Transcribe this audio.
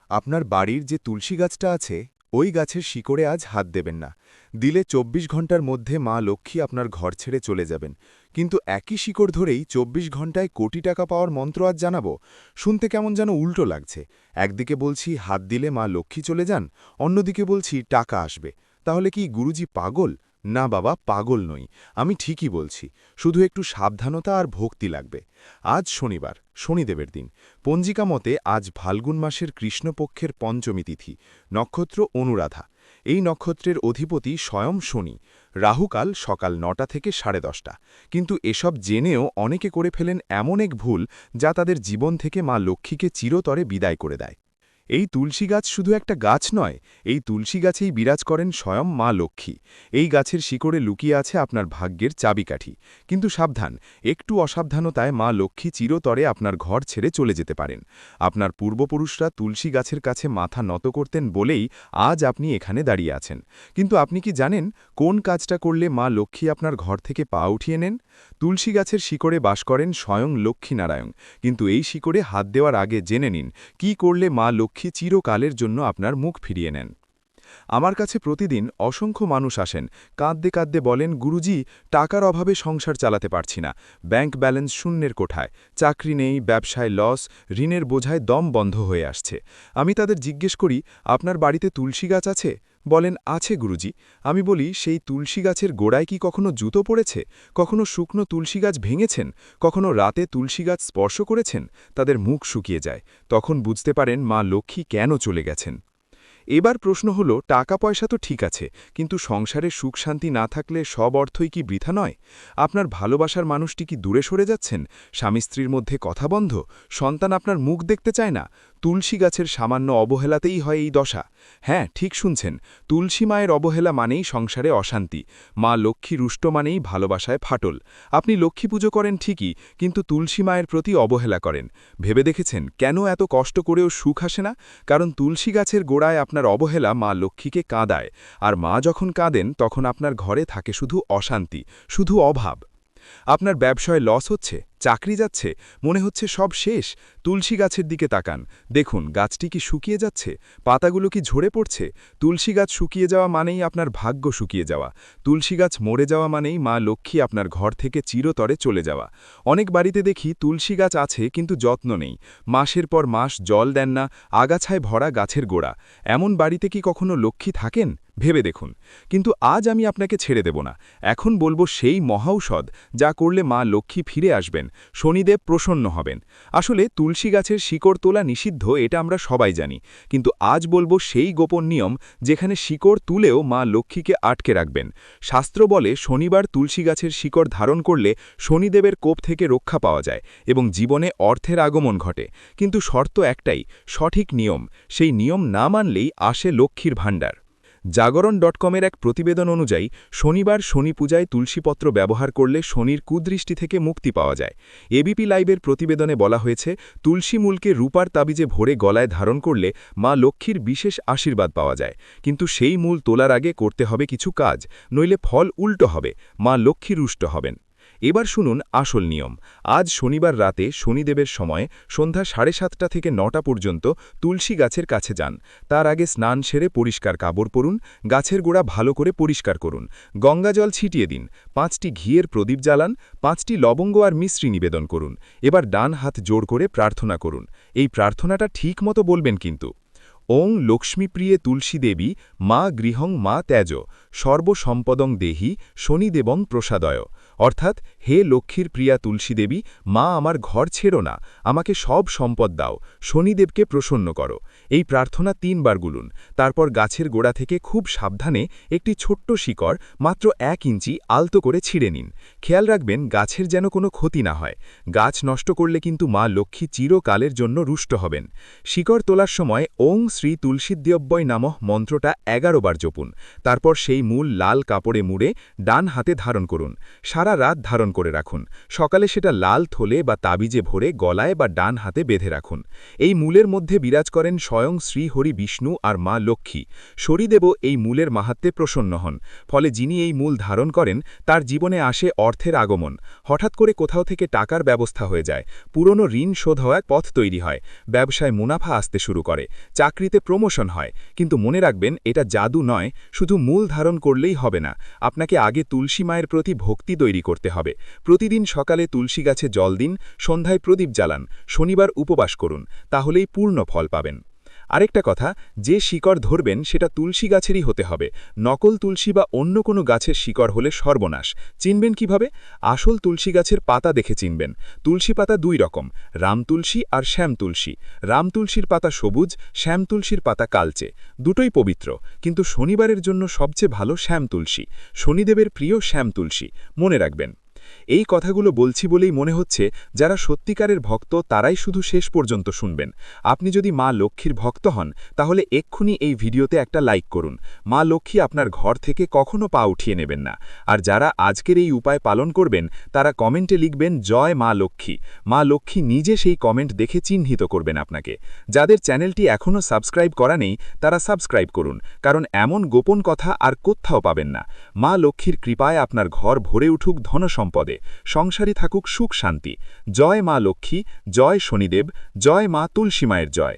আপনার বাড়ির যে তুলসী গাছটা আছে ওই গাছের শিকড়ে আজ হাত দেবেন না। দিলে ২৪ ঘণ্টার মধ্যে মা লক্ষ্মী আপনার ঘর ছেড়ে চলে যাবেন। কিন্তু একই শিকড় ধরেই ২৪ ঘণ্টায় কোটি টাকা পাওয়ার মন্ত্র আজ জানাবো। শুনতে কেমন যেন উল্টো লাগছে। একদিকে বলছি হাত দিলে মা লক্ষ্মী চলে যান, অন্যদিকে বলছি টাকা আসবে। তাহলে কি গুরুজি পাগল? না বাবা, পাগল নই। আমি ঠিকই বলছি, শুধু একটু সাবধানতা আর ভক্তি লাগবে। আজ শনিবার, শনিদেবের দিন। পঞ্জিকা মতে আজ ফাল্গুন মাসের কৃষ্ণপক্ষের পঞ্চমী তিথি, নক্ষত্র অনুরাধা। এই নক্ষত্রের অধিপতি স্বয়ং শনি। রাহুকাল সকাল ৯টা থেকে ১০:৩০। কিন্তু এসব জেনেও অনেকে করে ফেলেন এমন এক ভুল যা তাদের জীবন থেকে মা লক্ষ্মীকে চিরতরে বিদায় করে দেয়। এই তুলসী গাছ শুধু একটা গাছ নয়, এই তুলসী গাছেই বিরাজ করেন স্বয়ং মা লক্ষ্মী। এই গাছের শিকড়ে লুকিয়ে আছে আপনার ভাগ্যের চাবিকাঠি। কিন্তু সাবধান, একটু অসাবধানতায় মা লক্ষ্মী চিরতরে আপনার ঘর ছেড়ে চলে যেতে পারেন। আপনার পূর্বপুরুষরা তুলসী গাছের কাছে মাথা নত করতেন বলেই আজ আপনি এখানে দাঁড়িয়ে আছেন। কিন্তু আপনি কি জানেন কোন কাজটা করলে মা লক্ষ্মী আপনার ঘর থেকে পা উঠিয়ে নেন? তুলসী গাছের শিকড়ে বাস করেন স্বয়ং লক্ষ্মীনারায়ণ। কিন্তু এই শিকড়ে হাত দেওয়ার আগে জেনে নিন কি করলে মা লক্ষ্মী চিরকালের জন্য আপনার মুখ ফিরিয়ে নেন। আমার কাছে প্রতিদিন অসংখ্য মানুষ আসেন, কাঁদতে কাঁদতে বলেন, গুরুজি, টাকার অভাবে সংসার চালাতে পারছি না, ব্যাংক ব্যালেন্স শূন্যের কোঠায়, চাকরি নেই, ব্যবসায় লস, ঋণের বোঝায় দম বন্ধ হয়ে আসছে। আমি তাদের জিজ্ঞেস করি, আপনার বাড়িতে তুলসী গাছ আছে? বলেন, আছে গুরুজি। আমি বলি, সেই তুলসী গাছের গোড়ায় কি কখনো জুতো পড়েছে? কখনো শুকনো তুলসী গাছ ভেঙেছেন? কখনো রাতে তুলসী গাছ স্পর্শ করেছেন? তাদের মুখ শুকিয়ে যায়। তখন বুঝতে পারেন মা লক্ষ্মী কেন চলে গেছেন। এবার প্রশ্ন হলো, টাকা পয়সা তো ঠিক আছে, কিন্তু সংসারে সুখ শান্তি না থাকলে সব অর্থই কি বৃথা নয়? আপনার ভালোবাসার মানুষটি কি দূরে সরে যাচ্ছেন? স্বামী স্ত্রীর মধ্যে কথা বন্ধ? সন্তান আপনার মুখ দেখতে চায় না? তুলসী গাছের সামান্য অবহেলাতেই হয় এই দশা। হ্যাঁ, ঠিক শুনছেন, তুলসী মায়ের অবহেলা মানেই সংসারে অশান্তি। মা লক্ষ্মী রুষ্ট মানেই ভালোবাসায় ফাটল। আপনি লক্ষ্মী পুজো করেন ঠিকই, কিন্তু তুলসী মায়ের প্রতি অবহেলা করেন। ভেবে দেখেছেন কেন এত কষ্ট করেও সুখ আসে না? কারণ তুলসী গাছের গোড়ায় আপনার অবহেলা মা লক্ষ্মীকে কাঁদায়। আর মা যখন কাঁদেন তখন আপনার ঘরে থাকে শুধু অশান্তি, শুধু অভাব। আপনার ব্যবসায় লস হচ্ছে, চাকরি যাচ্ছে, মনে হচ্ছে সব শেষ। তুলসী গাছের দিকে তাকান, দেখুন গাছটি কি শুকিয়ে যাচ্ছে? পাতাগুলো কি ঝরে পড়ছে? তুলসী গাছ শুকিয়ে যাওয়া মানেই আপনার ভাগ্য শুকিয়ে যাওয়া। তুলসী গাছ মরে যাওয়া মানেই মা লক্ষ্মী আপনার ঘর থেকে চিরতরে চলে যাওয়া। অনেক বাড়িতে দেখি তুলসী গাছ আছে কিন্তু যত্ন নেই, মাসের পর মাস জল দেন না, আগাছায় ভরা গাছের গোড়া। এমন বাড়িতে কি কখনো লক্ষ্মী থাকেন? ভেবে দেখুন। কিন্তু আজ আমি আপনাকে ছেড়ে দেব না। এখন বলবো সেই মহাঔষধ যা করলে মা লক্ষ্মী ফিরে আসবেন, শনিদেব প্রসন্ন হবেন। আসলে তুলসী গাছের শিকড় তোলা নিষিদ্ধ, এটা আমরা সবাই জানি। কিন্তু আজ বলবো সেই গোপন নিয়ম যেখানে শিকড় তুলেও মা লক্ষ্মীকে আটকে রাখবেন। শাস্ত্র বলে শনিবার তুলসী গাছের শিকড় ধারণ করলে শনিদেবের কোপ থেকে রক্ষা পাওয়া যায় এবং জীবনে অর্থের আগমন ঘটে। কিন্তু শর্ত একটাই, সঠিক নিয়ম। সেই নিয়ম না মানলেই আসে লক্ষ্মীর ভাণ্ডার। জাগরণ.কমের এক প্রতিবেদন অনুযায়ী শনিবার শনি পূজায় তুলসীপত্র ব্যবহার করলে শনির কুদৃষ্টি থেকে মুক্তি পাওয়া যায়। এবিপি লাইভের প্রতিবেদনে বলা হয়েছে, তুলসী মূলকে রূপার তাবিজে ভরে গলায় ধারণ করলে মা লক্ষ্মীর বিশেষ আশীর্বাদ পাওয়া যায়। কিন্তু সেই মূল তোলার আগে করতে হবে কিছু কাজ, নইলে ফল উল্টো হবে, মা লক্ষ্মী রুষ্ট হবেন। এবার শুনুন আসল নিয়ম। আজ শনিবার রাতে শনিদেবের সময় সন্ধ্যা 7:30 থেকে 9টা পর্যন্ত তুলসী গাছের কাছে যান। তার আগে স্নান সেরে পরিষ্কার কাপড় পরুন, গাছের গোড়া ভালো করে পরিষ্কার করুন, গঙ্গাজল ছিটিয়ে দিন, 5টি ঘিয়ের প্রদীপ জ্বালান, 5টি লবঙ্গ আর মিশ্রি নিবেদন করুন। এবার ডান হাত জোড় করে প্রার্থনা করুন। এই প্রার্থনাটা ঠিক মতো বলবেন কিন্তু। ওং লক্ষ্মীপ্রিয়ে তুলসী দেবী মা গৃহং মা ত্যাজ সর্বসম্পদং দেহি শনিদেবং প্রসাদয়। অর্থাৎ, হে লক্ষ্মীর প্রিয়া তুলসী দেবী, মা আমার ঘর ছেড়ো না, আমাকে সব সম্পদ দাও, শনিদেবকে প্রসন্ন করো। এই প্রার্থনা 3 বার গুলুন। তারপর গাছের গোড়া থেকে খুব সাবধানে একটি ছোট্ট শিকড় মাত্র 1 ইঞ্চি আলতো করে ছিঁড়ে নিন। খেয়াল রাখবেন গাছের যেন কোনো ক্ষতি না হয়। গাছ নষ্ট করলে কিন্তু মা লক্ষ্মী চিরকালের জন্য রুষ্ট হবেন। শিকড় তোলার সময় ওং শ্রী তুলসীদ্যব্যয় নামঃ মন্ত্রটা 11 বার জপুন। তারপর সেই মূল লাল কাপড়ে মুড়ে ডান হাতে ধারণ করুন। সারা সারা রাত ধারণ করে রাখুন। সকালে সেটা লাল থলে বা তাবিজে ভরে গলায় বা ডান হাতে বেঁধে রাখুন। এই মূলের মধ্যে বিরাজ করেন স্বয়ং শ্রীহরি বিষ্ণু আর মা লক্ষ্মী। শনিদেবও এই মূলের মাহাত্ম্যে প্রসন্ন হন। ফলে যিনি এই মূল ধারণ করেন তার জীবনে আসে অর্থের আগমন। হঠাৎ করে কোথাও থেকে টাকার ব্যবস্থা হয়ে যায়, পুরনো ঋণ শোধ হওয়ার পথ তৈরি হয়, ব্যবসায় মুনাফা আসতে শুরু করে, চাকরিতে প্রমোশন হয়। কিন্তু মনে রাখবেন, এটা জাদু নয়, শুধু মূল ধারণ করলেই হবে না, আপনাকে আগে তুলসী মায়ের প্রতি ভক্তি তৈরি করতে হবে। প্রতিদিন সকালে তুলসী গাছে জল দিন, সন্ধ্যায় প্রদীপ জ্বালান, শনিবার উপবাস করুন, তাহলেই পূর্ণ ফল পাবেন। আরেকটা কথা, যে শিকড় ধরবেন সেটা তুলসী গাছেরই হতে হবে। নকল তুলসী বা অন্য কোনো গাছের শিকড় হলে সর্বনাশ। চিনবেন কিভাবে? আসল তুলসী গাছের পাতা দেখে চিনবেন। তুলসী পাতা দুই রকম, রাম তুলসী আর শ্যাম তুলসী। রাম তুলসীর পাতা সবুজ, শ্যাম তুলসীর পাতা কালচে। দুটোই পবিত্র, কিন্তু শনিবারের জন্য সবচেয়ে ভালো শ্যাম তুলসী। শনিদেবের প্রিয় শ্যাম তুলসী, মনে রাখবেন। এই কথাগুলো বলছি বলেই মনে হচ্ছে যারা সত্যিকারের ভক্ত তারাই শুধু শেষ পর্যন্ত শুনবেন। আপনি যদি মা লক্ষ্মীর ভক্ত হন তাহলে এক্ষুনি এই ভিডিওতে একটা লাইক করুন। মা লক্ষ্মী আপনার ঘর থেকে কখনো পা উঠিয়ে নেবেন না। আর যারা আজকের এই উপায় পালন করবেন তারা কমেন্টে লিখবেন জয় মা লক্ষ্মী। মা লক্ষ্মী নিজে সেই কমেন্ট দেখে চিহ্নিত করবেন আপনাকে। যাদের চ্যানেলটি এখনও সাবস্ক্রাইব করা নেই তারা সাবস্ক্রাইব করুন, কারণ এমন গোপন কথা আর কোথাও পাবেন না। মা লক্ষ্মীর কৃপায় আপনার ঘর ভরে উঠুক ধনসম্পদে, সংসারে থাকুক সুখ শান্তি। জয় মা লক্ষ্মী, জয় শনিদেব, জয় মা তুলসী মায়ের জয়।